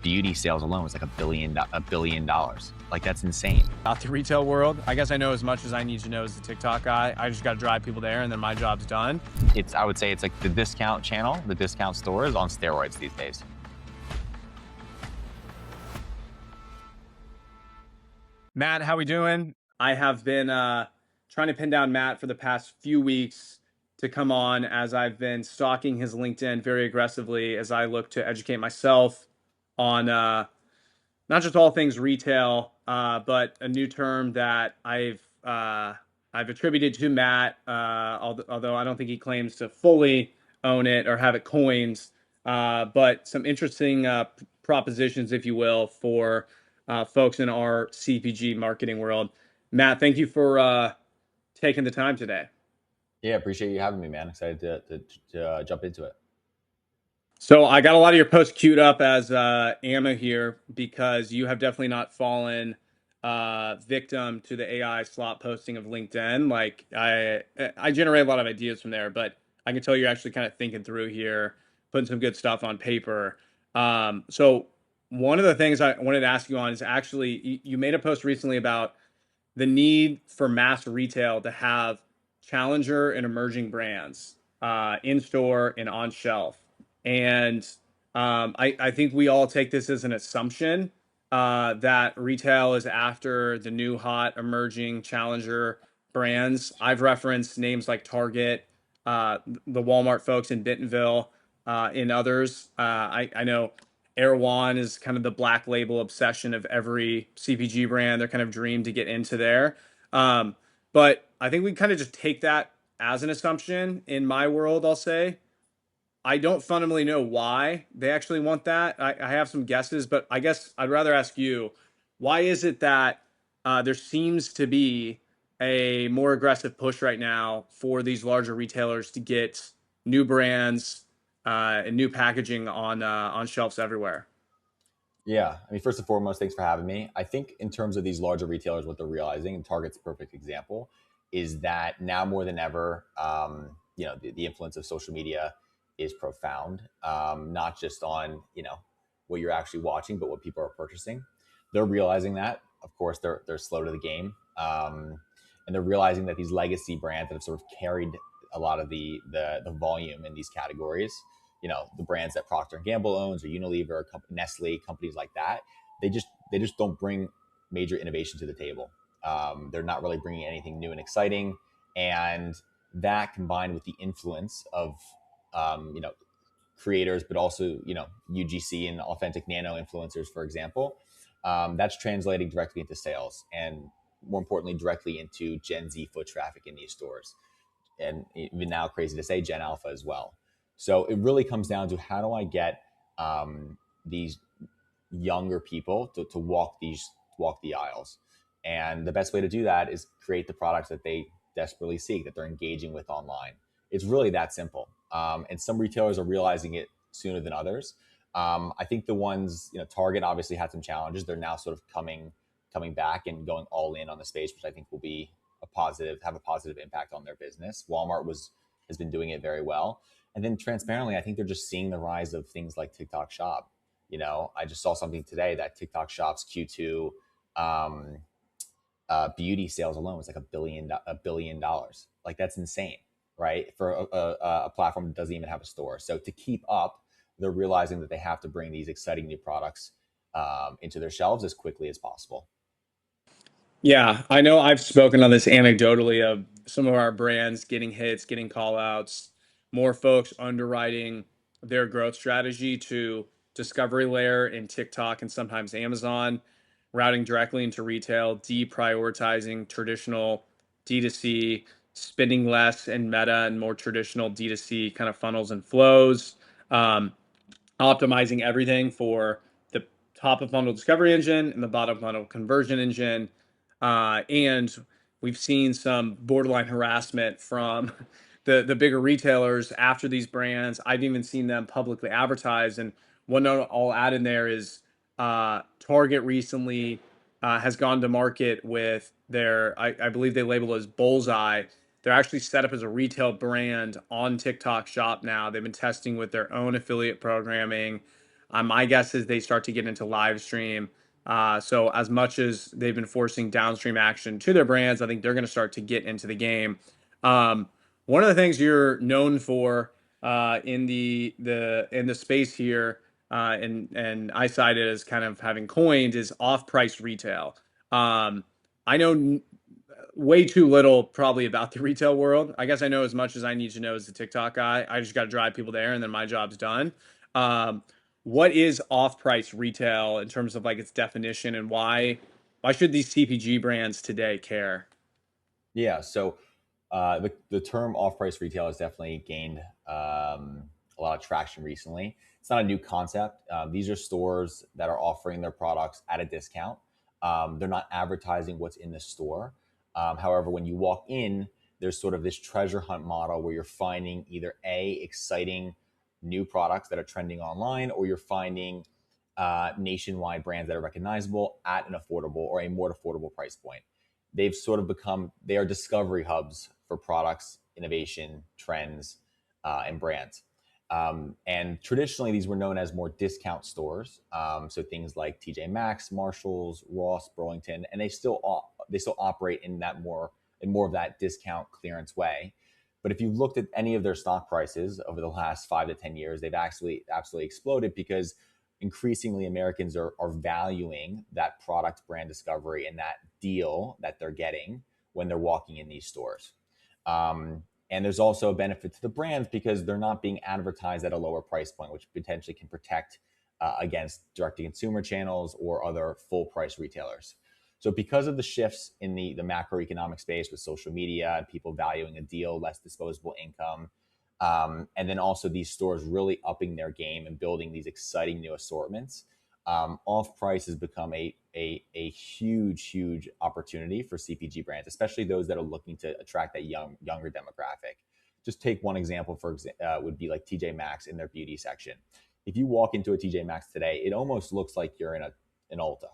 Beauty sales alone was like $1 billion. Like that's insane. About the retail world, I guess I know as much as I need to know as the TikTok guy. I just got to drive people there and then my job's done. I would say it's like the discount channel, the discount store is on steroids these days. Matt, how we doing? I have been trying to pin down Matt for the past few weeks to come on as I've been stalking his LinkedIn very aggressively as I look to educate myself on not just all things retail, but a new term that I've attributed to Matt, although I don't think he claims to fully own it or have it coined. But some interesting propositions, if you will, for folks in our CPG marketing world. Matt, thank you for taking the time today. Yeah, appreciate you having me, man. Excited to jump into it. So I got a lot of your posts queued up as ammo here because you have definitely not fallen victim to the AI slot posting of LinkedIn. Like I generate a lot of ideas from there, but I can tell you're actually kind of thinking through here, putting some good stuff on paper. So one of the things I wanted to ask you on is actually you made a post recently about the need for mass retail to have challenger and emerging brands in store and on shelf. And I think we all take this as an assumption that retail is after the new hot emerging challenger brands. I've referenced names like Target, the Walmart folks in Bentonville, and others. I know Erewhon is kind of the black label obsession of every CPG brand. Their kind of dream to get into there. But I think we kind of just take that as an assumption in my world, I'll say. I don't fundamentally know why they actually want that. I have some guesses, but I guess I'd rather ask you, why is it that there seems to be a more aggressive push right now for these larger retailers to get new brands and new packaging on shelves everywhere? Yeah, I mean, first and foremost, thanks for having me. I think in terms of these larger retailers, what they're realizing, and Target's a perfect example, is that now more than ever, the influence of social media is profound. Not just on what you're actually watching, but what people are purchasing. They're realizing that. Of course, they're slow to the game, and they're realizing that these legacy brands that have sort of carried a lot of the volume in these categories, the brands that Procter and Gamble owns or Unilever, Nestle, companies like that, they just don't bring major innovation to the table. They're not really bringing anything new and exciting, and that combined with the influence of creators, but also UGC and authentic nano influencers, for example, that's translating directly into sales, and more importantly, directly into Gen Z foot traffic in these stores, and even now, crazy to say, Gen Alpha as well. So it really comes down to how do I get these younger people to walk the aisles, and the best way to do that is create the products that they desperately seek, that they're engaging with online. It's really that simple, and some retailers are realizing it sooner than others. I think the ones, Target obviously had some challenges. They're now sort of coming back and going all in on the space, which I think will be have a positive impact on their business. Walmart has been doing it very well. And then transparently, I think they're just seeing the rise of things like TikTok Shop. I just saw something today that TikTok Shop's Q2 um, beauty sales alone was like $1 billion. Like that's insane, right? For a platform that doesn't even have a store. So to keep up, they're realizing that they have to bring these exciting new products into their shelves as quickly as possible. Yeah, I know I've spoken on this anecdotally of some of our brands getting hits, getting call outs, more folks underwriting their growth strategy to discovery layer in TikTok and sometimes Amazon, routing directly into retail, deprioritizing traditional D2C, spending less in Meta and more traditional D2C kind of funnels and flows, um, optimizing everything for the top of funnel discovery engine and the bottom funnel conversion engine. And we've seen some borderline harassment from the bigger retailers after these brands. I've even seen them publicly advertise. And one note I'll add in there is Target recently has gone to market with I believe they label it as Bullseye. They're actually set up as a retail brand on TikTok Shop now. They've been testing with their own affiliate programming. My guess is they start to get into live stream. So as much as they've been forcing downstream action to their brands, I think they're going to start to get into the game. Um, One of the things you're known for in the space here, and I cite it as kind of having coined, is off-price retail. I know way too little probably about the retail world. I guess I know as much as I need to know as a TikTok guy. I just got to drive people there, and then my job's done. Um, what is off-price retail in terms of like its definition, and why should these CPG brands today care? Yeah. So the term off-price retail has definitely gained a lot of traction recently. It's not a new concept. These are stores that are offering their products at a discount. They're not advertising what's in the store. However, when you walk in, there's sort of this treasure hunt model where you're finding either exciting new products that are trending online, or you're finding nationwide brands that are recognizable at an affordable or a more affordable price point. They've sort of become, they are discovery hubs for products, innovation, trends, and brands. And traditionally, these were known as more discount stores. So things like TJ Maxx, Marshalls, Ross, Burlington, and they still operate in more of that discount clearance way. But if you looked at any of their stock prices over the last 5 to 10 years, they've actually absolutely exploded because increasingly Americans are valuing that product brand discovery and that deal that they're getting when they're walking in these stores. And there's also a benefit to the brands because they're not being advertised at a lower price point, which potentially can protect against direct to consumer channels or other full price retailers. So, because of the shifts in the macroeconomic space with social media and people valuing a deal, less disposable income, and then also these stores really upping their game and building these exciting new assortments, off price has become a huge opportunity for CPG brands, especially those that are looking to attract that younger demographic. Just take one example would be like TJ Maxx in their beauty section. If you walk into a TJ Maxx today, it almost looks like you're in an Ulta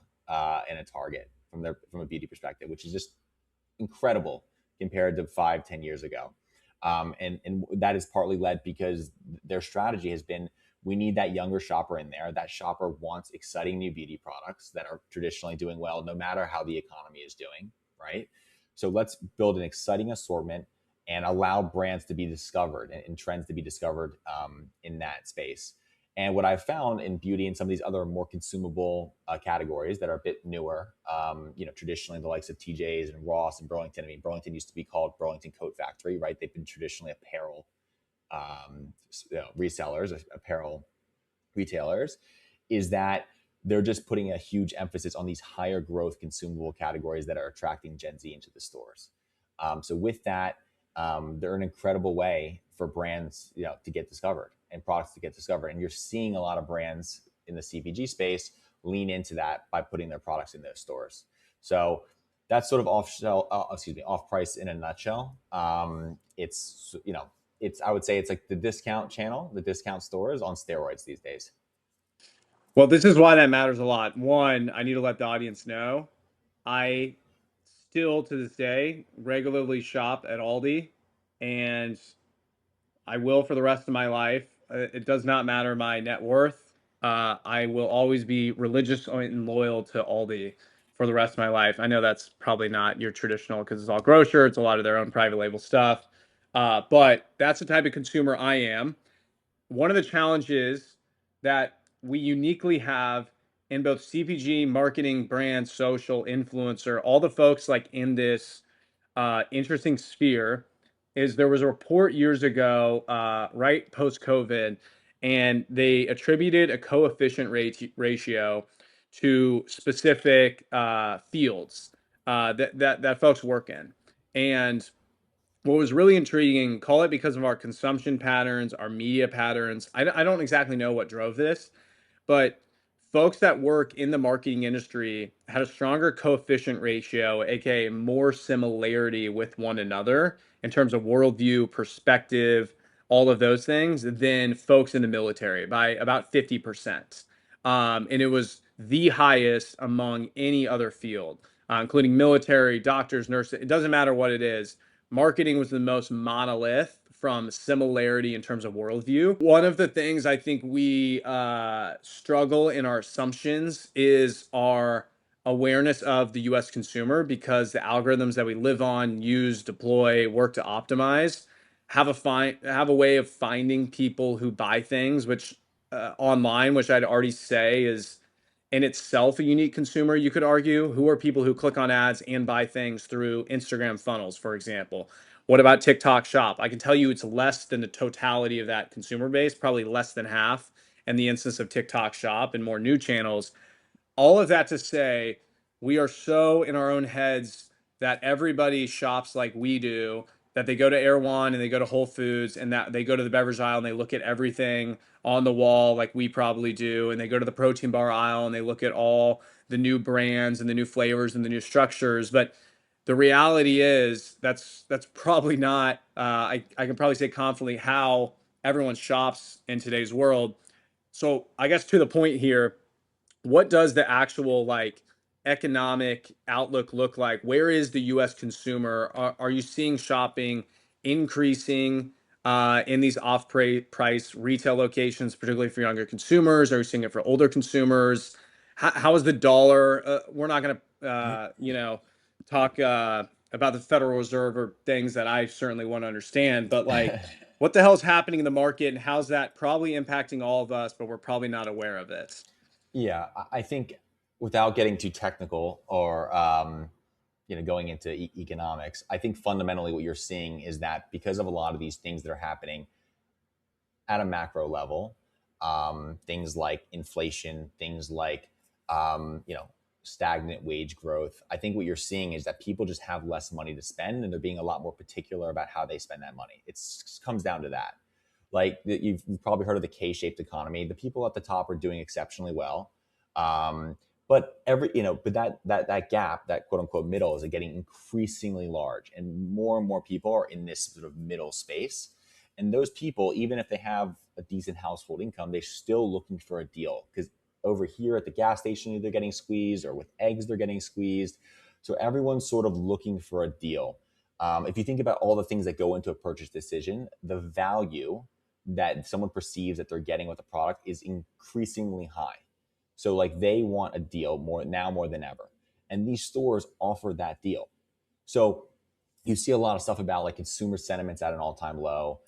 and a Target from a beauty perspective, which is just incredible compared to 5-10 years ago. And that is partly led because their strategy has been, we need that younger shopper in there. That shopper wants exciting new beauty products that are traditionally doing well, no matter how the economy is doing, right? So let's build an exciting assortment and allow brands to be discovered and trends to be discovered in that space. And what I've found in beauty and some of these other more consumable categories that are a bit newer, traditionally the likes of TJ's and Ross and Burlington. I mean, Burlington used to be called Burlington Coat Factory, right? They've been traditionally apparel resellers, apparel retailers, is that they're just putting a huge emphasis on these higher growth consumable categories that are attracting Gen Z into the stores. So with that, they're an incredible way for brands, to get discovered and products to get discovered. And you're seeing a lot of brands in the CPG space lean into that by putting their products in those stores. So that's sort of off price in a nutshell. I would say it's like the discount channel, the discount stores on steroids these days. Well, this is why that matters a lot. One, I need to let the audience know I still to this day regularly shop at Aldi, and I will for the rest of my life. It does not matter my net worth. I will always be religious and loyal to Aldi for the rest of my life. I know that's probably not your traditional because it's all grocer. It's a lot of their own private label stuff. But that's the type of consumer I am. One of the challenges that we uniquely have in both CPG, marketing, brand, social, influencer, all the folks like in this interesting sphere is there was a report years ago, right post COVID, and they attributed a coefficient ratio to specific fields that folks work in. And what was really intriguing, call it because of our consumption patterns, our media patterns. I don't exactly know what drove this, but folks that work in the marketing industry had a stronger coefficient ratio, aka more similarity with one another in terms of worldview, perspective, all of those things, than folks in the military by about 50%. And it was the highest among any other field, including military, doctors, nurses. It doesn't matter what it is. Marketing was the most monolith from similarity in terms of worldview. One of the things I think we struggle in our assumptions is our awareness of the US consumer, because the algorithms that we live on, use, deploy, work to optimize have a way of finding people who buy things, which online, which I'd already say is in itself a unique consumer. You could argue, who are people who click on ads and buy things through Instagram funnels, for example? What about TikTok Shop? I can tell you it's less than the totality of that consumer base, probably less than half in the instance of TikTok Shop and more new channels. All of that to say, we are so in our own heads that everybody shops like we do, that they go to Erewhon and they go to Whole Foods and that they go to the beverage aisle and they look at everything on the wall like we probably do, and they go to the protein bar aisle and they look at all the new brands and the new flavors and the new structures. But the reality is that's probably not I can probably say confidently how everyone shops in today's world. So I guess to the point here, what does the actual like economic outlook look like? Where is the US consumer? Are you seeing shopping increasing in these off-price retail locations, particularly for younger consumers? Are you seeing it for older consumers? How is the dollar? We're not going to, talk about the Federal Reserve or things that I certainly want to understand, but like, what the hell is happening in the market, and how's that probably impacting all of us, but we're probably not aware of it? Yeah, I think without getting too technical or going into economics, I think fundamentally what you're seeing is that because of a lot of these things that are happening at a macro level, things like inflation, things like stagnant wage growth. I think what you're seeing is that people just have less money to spend, and they're being a lot more particular about how they spend that money. It comes down to that. Like you've probably heard of the K-shaped economy. The people at the top are doing exceptionally well, but that gap, that quote unquote middle, is getting increasingly large, and more people are in this sort of middle space. And those people, even if they have a decent household income, they're still looking for a deal, because over here at the gas station, they're getting squeezed, or with eggs, they're getting squeezed. So everyone's sort of looking for a deal. If you think about all the things that go into a purchase decision, the value that someone perceives that they're getting with the product is increasingly high. So like they want a deal more than ever. And these stores offer that deal. So you see a lot of stuff about like consumer sentiments at an all-time low.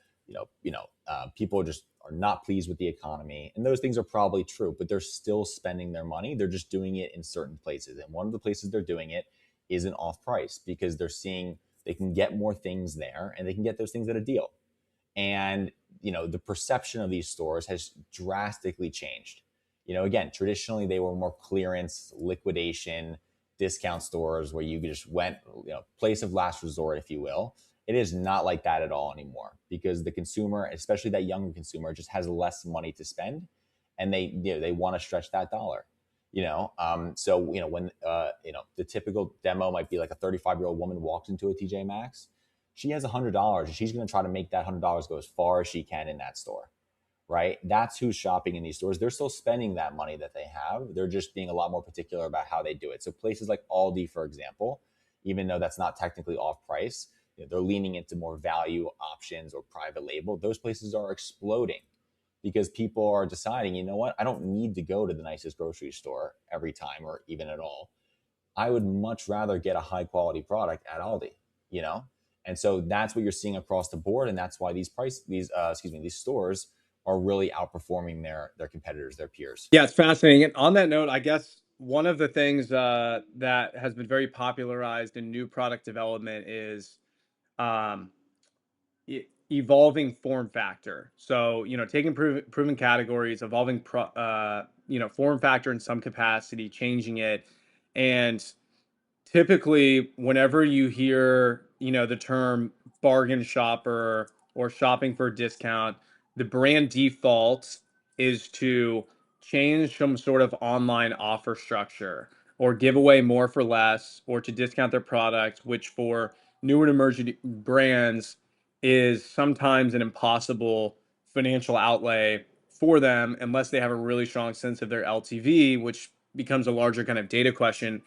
People just are not pleased with the economy, and those things are probably true, but they're still spending their money. They're just doing it in certain places. And one of the places they're doing it is an off price, because they're seeing they can get more things there, and they can get those things at a deal. And the perception of these stores has drastically changed. Again, traditionally they were more clearance, liquidation, discount stores where you just went, place of last resort, if you will. It is not like that at all anymore, because the consumer, especially that younger consumer, just has less money to spend, and they want to stretch that dollar. So when the typical demo might be like a 35-year-old woman walks into a TJ Maxx, she has $100, and she's going to try to make that $100 go as far as she can in that store, right? That's who's shopping in these stores. They're still spending that money that they have. They're just being a lot more particular about how they do it. So places like Aldi, for example, even though that's not technically off price, they're leaning into more value options or private label. Those places are exploding because people are deciding, you know what, I don't need to go to the nicest grocery store every time or even at all. I would much rather get a high quality product at Aldi, And so that's what you're seeing across the board. And that's why these stores are really outperforming their competitors, their peers. Yeah, it's fascinating. And on that note, I guess one of the things that has been very popularized in new product development is um, evolving form factor. So, taking proven categories, evolving form factor in some capacity, changing it. And typically, whenever you hear, the term bargain shopper or shopping for a discount, the brand default is to change some sort of online offer structure, or give away more for less, or to discount their product, which for new and emerging brands is sometimes an impossible financial outlay for them unless they have a really strong sense of their LTV, which becomes a larger kind of data question.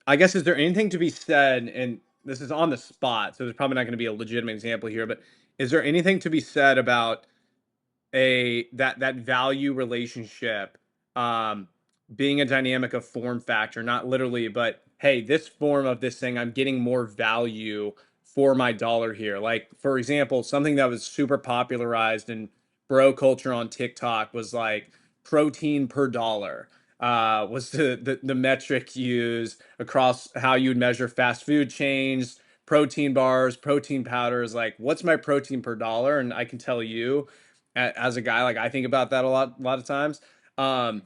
I guess, is there anything to be said, and this is on the spot, so there's probably not going to be a legitimate example here, but is there anything to be said about that value relationship um being a dynamic of form factor, not literally, but hey, this form of this thing, I'm getting more value for my dollar here. Like, for example, something that was super popularized in bro culture on TikTok was like protein per dollar. Was the metric used across how you would measure fast food chains, protein bars, protein powders. Like, what's my protein per dollar? And I can tell you, as a guy, like, I think about that a lot of times. Um,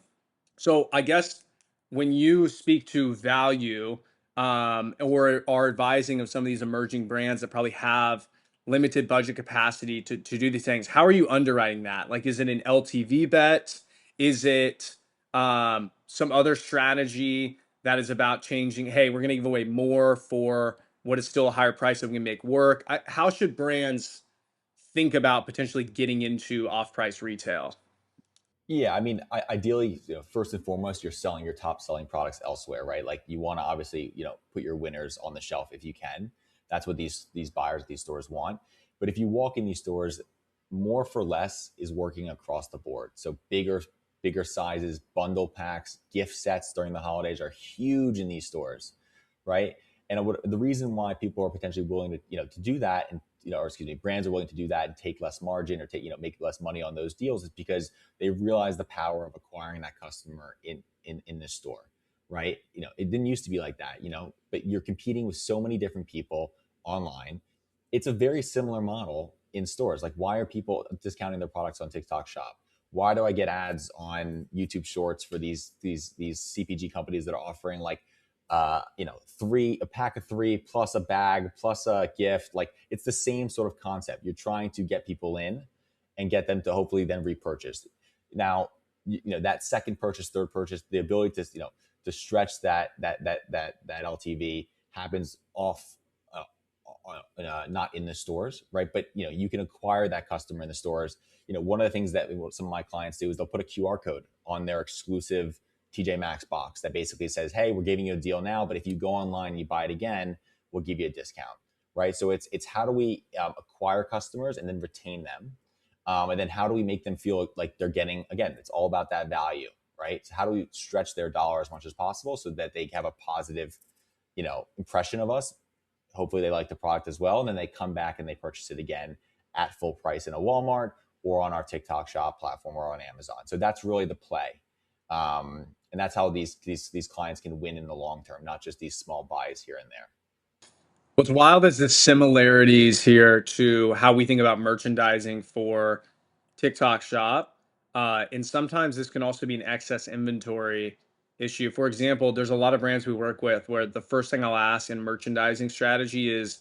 so I guess when you speak to value, or are advising of some of these emerging brands that probably have limited budget capacity to do these things, how are you underwriting that? Like, is it an LTV bet? Is it some other strategy that is about changing? Hey, we're going to give away more for what is still a higher price that we can make work. How should brands think about potentially getting into off-price retail? Yeah, I mean, ideally, first and foremost, you're selling your top selling products elsewhere, right? Like you want to obviously, put your winners on the shelf if you can. That's what these buyers, these stores want. But if you walk in these stores, more for less is working across the board. So bigger sizes, bundle packs, gift sets during the holidays are huge in these stores, right? And the reason why people are potentially willing to do that, and or excuse me, brands are willing to do that and take less margin or make less money on those deals is because they realize the power of acquiring that customer in this store, right? It didn't used to be like that, but you're competing with so many different people online. It's a very similar model in stores. Like, why are people discounting their products on TikTok Shop? Why do I get ads on YouTube Shorts for these CPG companies that are offering like a pack of three plus a bag plus a gift? Like, it's the same sort of concept. You're trying to get people in and get them to hopefully then repurchase. Now, that second purchase, third purchase, the ability to stretch that LTV happens off, not in the stores, right? But you can acquire that customer in the stores. One of the things that some of my clients do is they'll put a QR code on their exclusive TJ Maxx box that basically says, "Hey, we're giving you a deal now, but if you go online and you buy it again, we'll give you a discount." Right? So it's how do we acquire customers and then retain them, and then how do we make them feel like they're getting, again, it's all about that value, right? So how do we stretch their dollar as much as possible so that they have a positive impression of us? Hopefully they like the product as well, and then they come back and they purchase it again at full price in a Walmart or on our TikTok Shop platform or on Amazon. So that's really the play, and that's how these clients can win in the long term, not just these small buys here and there. What's wild is the similarities here to how we think about merchandising for TikTok Shop. And sometimes this can also be an excess inventory issue. For example, there's a lot of brands we work with where the first thing I'll ask in merchandising strategy is,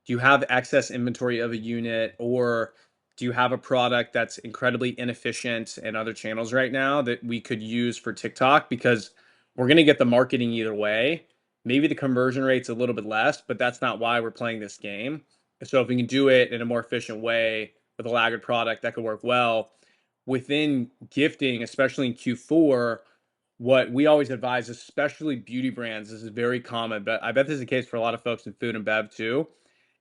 do you have excess inventory of a unit, or do you have a product that's incredibly inefficient in other channels right now that we could use for TikTok? Because we're going to get the marketing either way. Maybe the conversion rate's a little bit less, but that's not why we're playing this game. So if we can do it in a more efficient way with a laggard product, that could work well. Within gifting, especially in Q4, what we always advise, especially beauty brands, this is very common, but I bet this is the case for a lot of folks in food and bev too,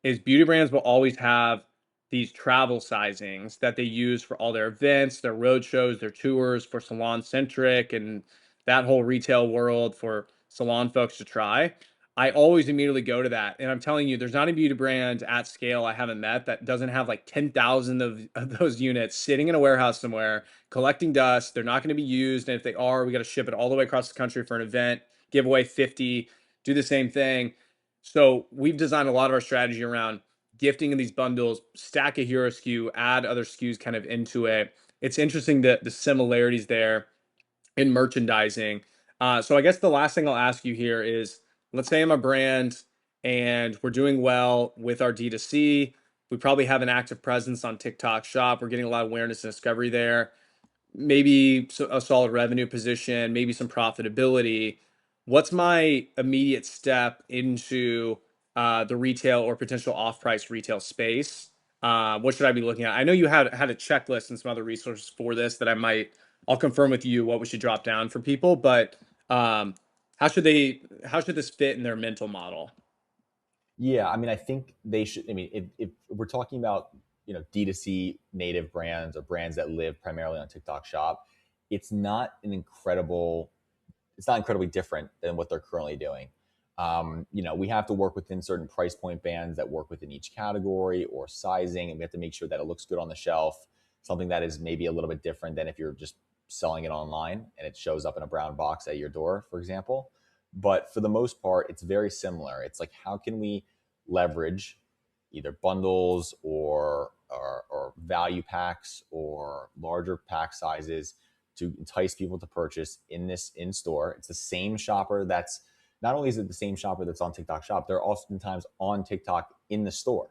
is beauty brands will always have these travel sizings that they use for all their events, their road shows, their tours, for salon centric and that whole retail world for salon folks to try. I always immediately go to that. And I'm telling you, there's not a beauty brand at scale I haven't met that doesn't have like 10,000 of those units sitting in a warehouse somewhere collecting dust. They're not going to be used. And if they are, we got to ship it all the way across the country for an event, give away 50, do the same thing. So we've designed a lot of our strategy around gifting in these bundles, stack a hero SKU, add other SKUs kind of into it. It's interesting that the similarities there in merchandising. So I guess the last thing I'll ask you here is, let's say I'm a brand and we're doing well with our D2C. We probably have an active presence on TikTok Shop. We're getting a lot of awareness and discovery there, maybe a solid revenue position, maybe some profitability. What's my immediate step into the retail or potential off-price retail space? What should I be looking at? I know you had a checklist and some other resources for this that I'll confirm with you what we should drop down for people, but um, how should this fit in their mental model? Yeah, I mean, I think they should. I mean, if we're talking about D2C native brands or brands that live primarily on TikTok Shop, it's not incredibly different than what they're currently doing. We have to work within certain price point bands that work within each category or sizing, and we have to make sure that it looks good on the shelf, something that is maybe a little bit different than if you're just selling it online and it shows up in a brown box at your door, for example. But for the most part, it's very similar. It's like, how can we leverage either bundles or value packs or larger pack sizes to entice people to purchase in store? It's the same shopper that's not only is it the same shopper that's on TikTok Shop, they're oftentimes on TikTok in the store,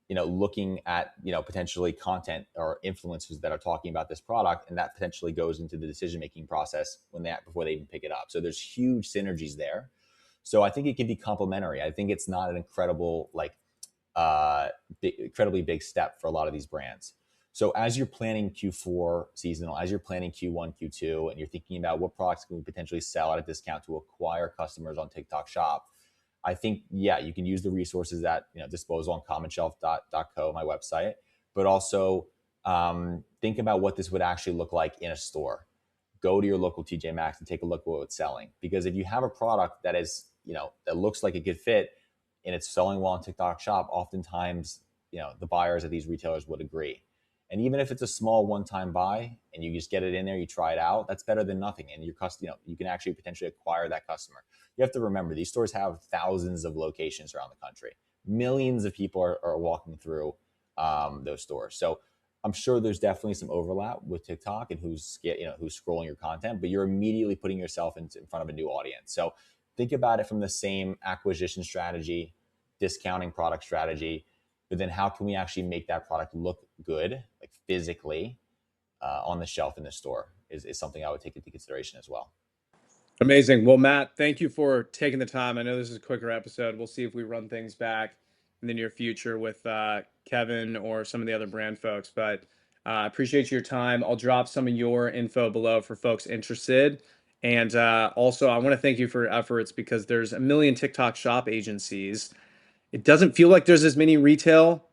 looking at, potentially content or influencers that are talking about this product, and that potentially goes into the decision-making process before they even pick it up. So there's huge synergies there. So I think it can be complementary. I think it's not an incredibly big step for a lot of these brands. So as you're planning Q4 seasonal, as you're planning Q1, Q2, and you're thinking about what products can we potentially sell at a discount to acquire customers on TikTok Shop, I think, you can use the resources at disposal on commonshelf.co, my website, but also think about what this would actually look like in a store. Go to your local TJ Maxx and take a look at what it's selling. Because if you have a product that is, that looks like it could fit and it's selling well on TikTok Shop, oftentimes, the buyers at these retailers would agree. And even if it's a small one-time buy and you just get it in there, you try it out, that's better than nothing. And you can actually potentially acquire that customer. You have to remember, these stores have thousands of locations around the country. Millions of people are walking through those stores. So I'm sure there's definitely some overlap with TikTok and who's scrolling your content, but you're immediately putting yourself in front of a new audience. So think about it from the same acquisition strategy, discounting product strategy, but then how can we actually make that product look good, like physically on the shelf in the store is something I would take into consideration as well. Amazing. Well, Matt, thank you for taking the time. I know this is a quicker episode. We'll see if we run things back in the near future with Kevin or some of the other brand folks, but I appreciate your time. I'll drop some of your info below for folks interested. And also, I want to thank you for your efforts, because there's a million TikTok Shop agencies. It doesn't feel like there's as many retail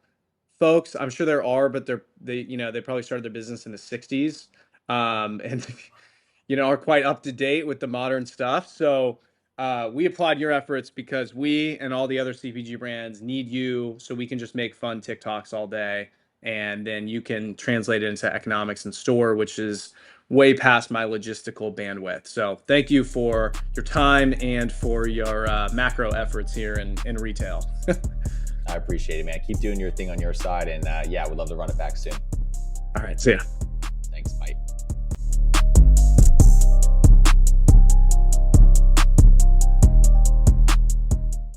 folks. I'm sure there are, but they probably started their business in the 60s, and are quite up to date with the modern stuff. So we applaud your efforts, because we and all the other CPG brands need you, so we can just make fun TikToks all day, and then you can translate it into economics in store, which is way past my logistical bandwidth. So thank you for your time and for your macro efforts here in retail. I appreciate it, man. Keep doing your thing on your side, and I would love to run it back soon. All right, see ya.